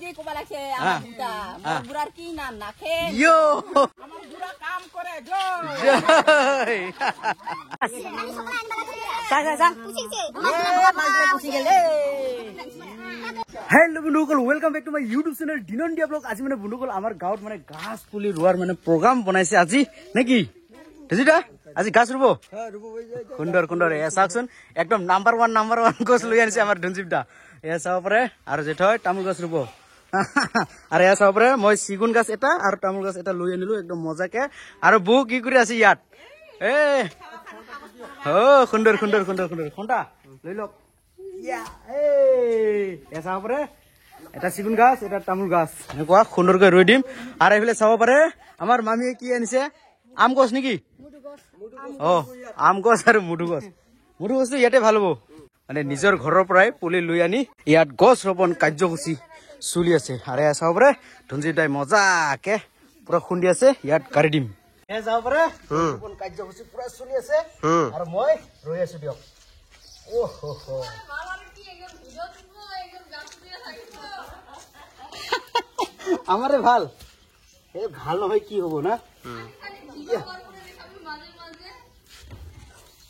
যে কোবা লাগছে আমার বুড়া মোর বুড়ার কি নাম নাখে ইয়ো আমার বুড়া কাম করে জয় পুষি গেলে হেল্ল' বন্ধুসকল welcome back to my YouTube channel দিনন্দিয়া ব্লগ। আজি মানে বন্ধুসকল আমাৰ গাঁৱত মানে গাছ পুলি ৰোৱাৰ মানে প্ৰগ্ৰাম বনাইছে আজি নেকি দেজিতা আজি গাছ ৰুব সুন্দৰ সুন্দৰ এয়া চাওকচোন একদম নাম্বাৰ ওৱান গছ লৈ আনিছে আমাৰ ধনজিপদা এয়া চাব পাৰে আৰু জেঠ হয় তামোল গছ ৰুব আৰু এয়া চাব পাৰে মই চিগুন গাছ এটা আৰু তামোল গাছ এটা লৈ আনিলো একদম মজাকে আৰু বৌ কি কৰি আছে ইয়াত এ সুন্দৰ সুন্দৰ সুন্দৰ সুন্দৰ খন্তা লৈ লওক চাব পাৰে এটা চিগুন গাছ এটা তামোল গাছ এনেকুৱা সুন্দৰকৈ ৰুই দিম আৰু এইফালে চাব পাৰে আমাৰ মামীয়ে কি আনিছে আম গছ নেকি আম গছ আৰু মুধু গছটো ইয়াতে ভাল হ'ব মানে নিজৰ ঘৰৰ পৰাই পুলি লৈ আনি ইয়াত গছ ৰোপণ কাৰ্যসূচী চলি আছে আৰু এয়া চাব পাৰে ধনজিতাই মজাকে পুৰা খুন্দি আছে ইয়াত গাড়ী দিম এয়া চাব পাৰে ৰোপণ কাৰ্যসূচী পুৰা চলি আছে আৰু মই ৰৈ আছো দিয়ক আমাৰে ভাল ভাল নহয় কি হব না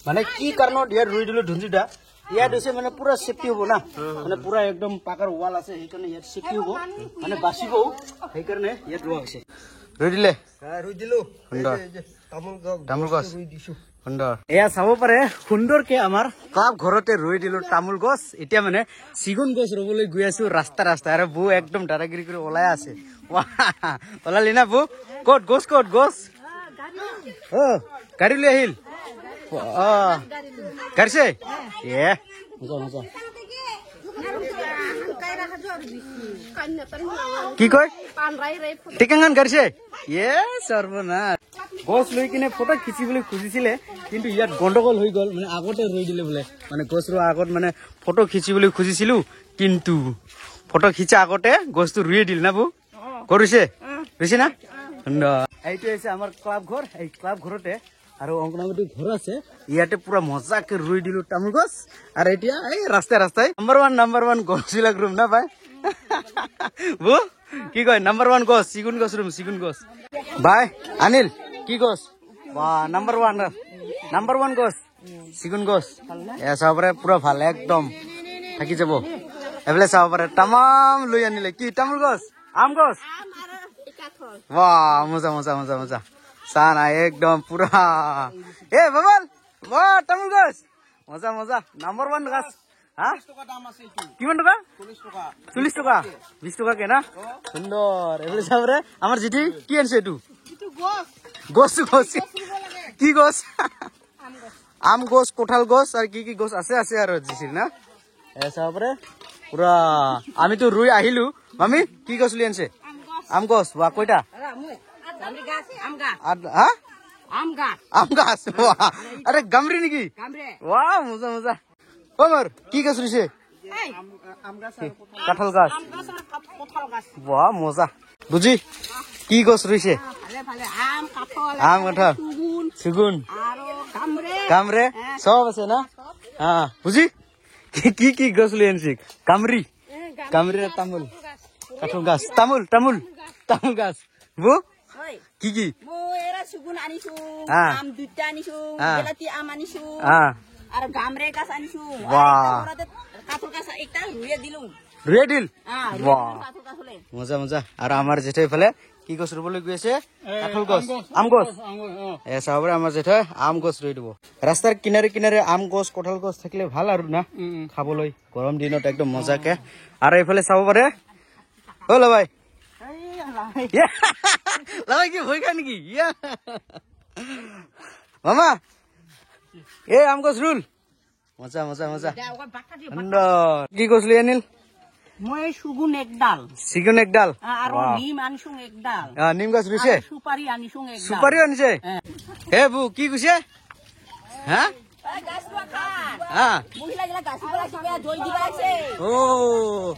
মানে কি কাৰণত ইয়াত ৰুই দিলো ধনজিতা ইয়াত হৈছে মানে পুৰা সেফটি হব না মানে পুৰা একদম পাকাৰ ৱাল আছে সেইকাৰণে ইয়াত সেফটি হব মানে বাচিবও সেইকাৰণে ইয়াত ৰোৱা হৈছে ৰুই দিলে তামোল গছ সুন্দৰ এয়া চাব পাৰে সুন্দৰকে আমাৰ ক্লাব ঘৰতে ৰুই দিলো তামোল গছ এতিয়া মানে চিগুন গছ ৰুবলৈ গৈ আছো ৰাস্তা আৰু বৌ একদম দাদাগিৰি কৰি ওলাই আছে ওলালি না বৌ ক'ত গছ গাড়ী লৈ আহিল গাড়ীছে কি কয় টিকাঙান গাড়ীছে সৰ্বনাশ গছ লৈ কিনে ফটো খিচিবলৈ খুজিছিলে কিন্তু ইয়াত গণ্ডগোল হৈ গল মানে আগতে ৰৈ দিলে বোলে মানে গছ ৰোৱা আগত মানে ফটো খিচিবলৈ খুজিছিলো কিন্তু ফটো খিচা আগতে গছটো ৰুই দিল না বৌ কৰিছে ৰুইছে না এইটো হৈছে আমাৰ ক্লাব ঘৰ এই ক্লাব ঘৰতে আৰু অংগনাবাদী ঘৰ আছে ইয়াতে পুৰা মজাকে ৰুই দিলো তামোল গছ আৰু এতিয়া এই ৰাস্তাই নাম্বাৰ ওৱান গছবিলাক ৰুম না ভাই বৌ কি কয় নাম্বাৰ ওৱান গছ চিগুন গছ ৰুম চিগুন গছ ভাই আনিল কি গছ নাম্বাৰ ওৱান গছ চিগুন গছ এয়া চাব পাৰে পুৰা ভাল একদম থাকি যাব এইফালে চাব পাৰে তামাম লৈ আনিলে কি তামোল গছ আম গছ মজা চা না একদম পুৰা বাবাল তামোল গছ মজা নাম্বাৰ ওৱান গছ কিমান টকা 40 টকা 20 টকা কে না সুন্দৰ এইফালে চাব পাৰে আমাৰ জিতি কি আনিছে এইটো গছ কি গছ আম গছ কঁঠাল গছ আৰু কি গছ আছে আৰু জিচিৰ না এ চাব পাৰে পুৰা আমিতো ৰুই আহিলো মামি কি গছ লৈ আনিছে আম গছ কয়টা আম গাছ আরে গামরি নেকি মজা আমার কি গাছ রয়েছে কাঁঠাল গাছ মজা বুঝি কি গছ রয়েছে আম কাঁঠাল সেগুন কামরে সব আছে না বুঝি কি গছ লৈ আনিছে কামরি তামোল কাঁঠাল গাছ তামোল গাছ বৌ কি এরা সুগুন আনিছো আম দুটা আনিছো বিলাতি আম আনিছো আৰু গামৰে গাছ আনিছো কাঠল গাছ একটা ৰুই দিল মজা আৰু আমাৰ জেঠাই ফালে কি গছ ৰুবলৈ গৈ আছে কাঠল গছ আম গছ চাব আমাৰ জেঠাই আম গছ ৰুই দিব ৰাস্তাৰ কিনাৰে আম গছ কঁঠাল গছ থাকিলে ভাল আৰু না খাবলৈ গৰম দিনত একদম মজাকে আৰু এইফালে চাব পাৰে লাভাই কি ভয় খায় নেকি মামা আম গছ ৰুল মজা কি গছ লৈ আনিল মই সুগুন একডাল আৰু নিম আনিছো একডাল নিম গছ ৰুইছে সুপাৰি আনিছে বৌ কি কৈছে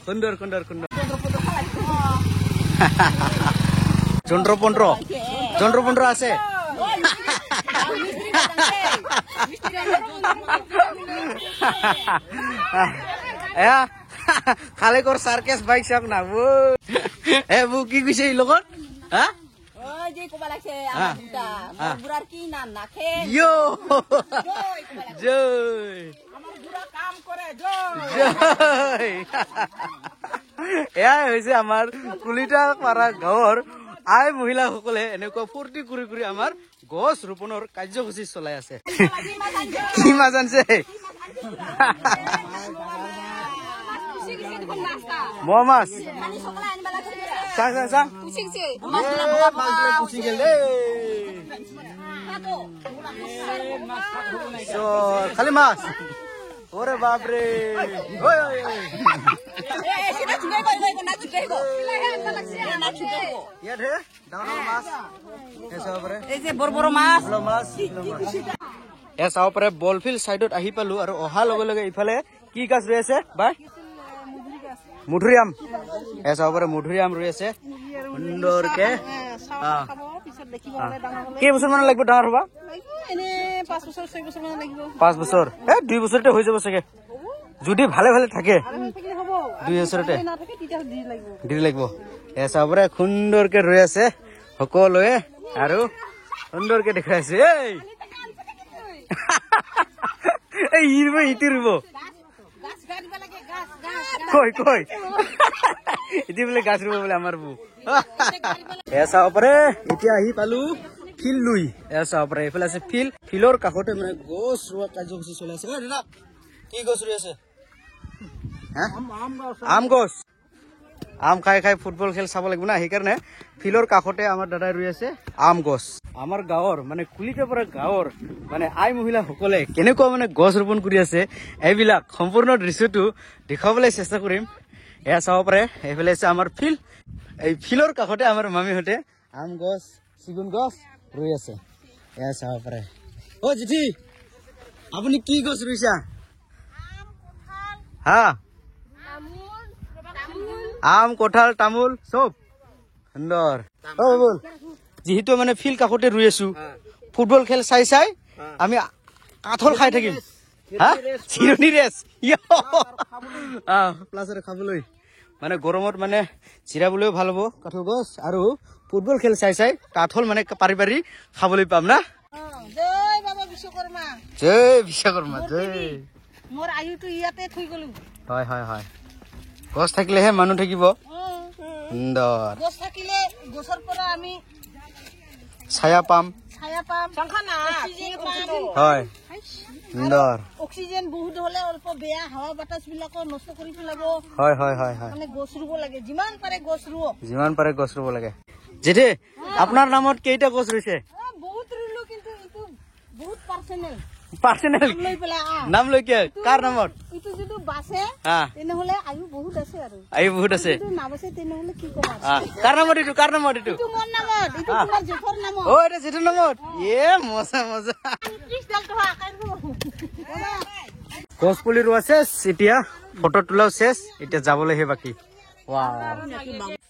সুন্দৰ যন্ত্র আছে খালে কর সার্কাস বাইক চাওক না এ বু কি কৈছে এই লগত হা ওই যে কোবা লাগছে আমার দুটা বুড়ার কি নাম নাখে ইয়ো জয় কোবা লাগছে জয় আমার বুড়া কাম করে জয় জয় এয়াই হৈছে আমাৰ কুলিটা পাৰা গাঁৱৰ আই মহিলাসকলে এনেকুৱা ফূৰ্তি কৰি কৰি আমাৰ গছ ৰোপণৰ কাৰ্যসূচী চলাই আছে কি মাছ আনছে মোৱা মাছ চাং চাং চাং পুচি গেল খালি মাছ ওৰে বাপৰে বলফিল্ড সাইডত আহি পালো আৰু অহা লগে লগে ইফালে কি গাছ ৰৈ আছে বাই মধুৰিআম চাব পাৰে মধুৰিআম ৰৈ আছে সুন্দৰকে কেইবছৰ মান লাগিব ডাঙৰ হবা 5 বছৰ 2 বছৰতে হৈ যাব চাগে যদি ভালে ভালে থাকে 2 বছৰতে দেৰি লাগিব চাব পাৰে সুন্দৰকে ৰৈ আছে সকলোৱে আৰু সুন্দৰকে দেখাই আছে এই ইৰব ইতি ৰুব কই কই ইতি বোলে গাছ ৰুব বোলে আমাৰ বু চাব পাৰে এতিয়া আহি পালো ফিল লুই চাব পাৰে এইফালে আছে ফিল ফিলৰ কাষতে মানে গছ ৰোৱা কাৰ্যসূচী চলি আছে দাদা কি গছ ৰুই আছে আম গছ আম খাই খাই ফুটবল খেল চাব লাগিব না সেইকাৰণে ফিলৰ কাষতে আমাৰ দাদাই ৰুই আছে আম গছ আমাৰ গাঁৱৰ মানে কুলিতে পৰা গাঁৱৰ মানে আই মহিলাসকলে কেনেকুৱা মানে গছ ৰোপণ কৰি আছে এইবিলাক সম্পূৰ্ণ দৃশ্যটো দেখুৱাবলৈ চেষ্টা কৰিম এয়া চাব পাৰে এইফালে আছে আমাৰ ফিল এই ফিলৰ কাষতে আমাৰ মামীহঁতে আম গছ চিগুন গছ ৰুই আছে এয়া চাব পাৰে অ জিঠি আপুনি কি গছ ৰুইছা হা আম কঁঠাল তামোল চব সুন্দৰ বল যিহেতু মানে ফিল্ড কাষতে ৰুই আছো ফুটবল খেল চাই চাই আমি কাঠল খাই থাকিম চিৰণি ৰেচ প্লাছৰে খাবলৈ মানে গৰমত মানে চিৰাবলৈও ভাল হ'ব কাঠল গছ আৰু ফুটবল খেল চাই চাই কাঠল মানে পাৰি পাৰি খাবলৈ পাম না জয় বাবা বিশ্বকৰ্মা জয় মোৰ আয়ুটো ইয়াতে থৈ গলো হয় হয় হয় গছ থাকিলেহে মানুহ থাকিব সুন্দৰ গছ থাকিলে গছৰ পৰা আমি ছায়া পাম হয় সুন্দৰ অক্সিজেন বহুত হলে অল্প বেয়া হাৱা বাতাস বিলাকো নষ্ট কৰি পেলাব হয় হয় হয় হয় মানে গছ ৰুব লাগে যিমান পাৰে গছ ৰুব লাগে জেঠি আপোনাৰ নামত কেইটা গছ ৰুইছে বহুত ৰুলো কিন্তু ইটো বহুত পাৰ্সোনেল নাম লৈ কি কাৰ নামত ইটো যদি বাছে তেনেহলে আয়ু বহুত আছে আৰু যদি নাবাছে তেনেহলে কি কম কাৰ নামত ইটো ইটো মোৰ নামত ইটো তোমাৰ জেঠৰ নামত এটা জেঠৰ নামত মজা গছ পুলি ৰোৱা শেষ এতিয়া ফটো তোলাও শেষ এতিয়া যাবলৈহে বাকী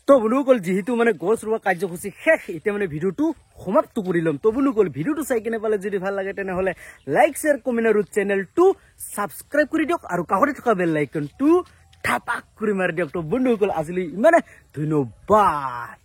তো বন্ধুসকল যিহেতু মানে গছ ৰোৱা কাৰ্যসূচী শেষ এতিয়া মানে ভিডিঅ'টো সমাপ্ত কৰি ল'ম তো বন্ধুসকল ভিডিঅ'টো চাই কিনে পালে যদি ভাল লাগে তেনেহলে লাইক শ্বেয়াৰ কমেণ্ট আৰু চেনেলটো ছাবস্ক্ৰাইব কৰি দিয়ক আৰু কাষতে থকা বেল আইকনটো ঠাপাক কৰি মাৰি দিয়ক তো বন্ধুসকল আজিলৈ ইমানে ধন্যবাদ।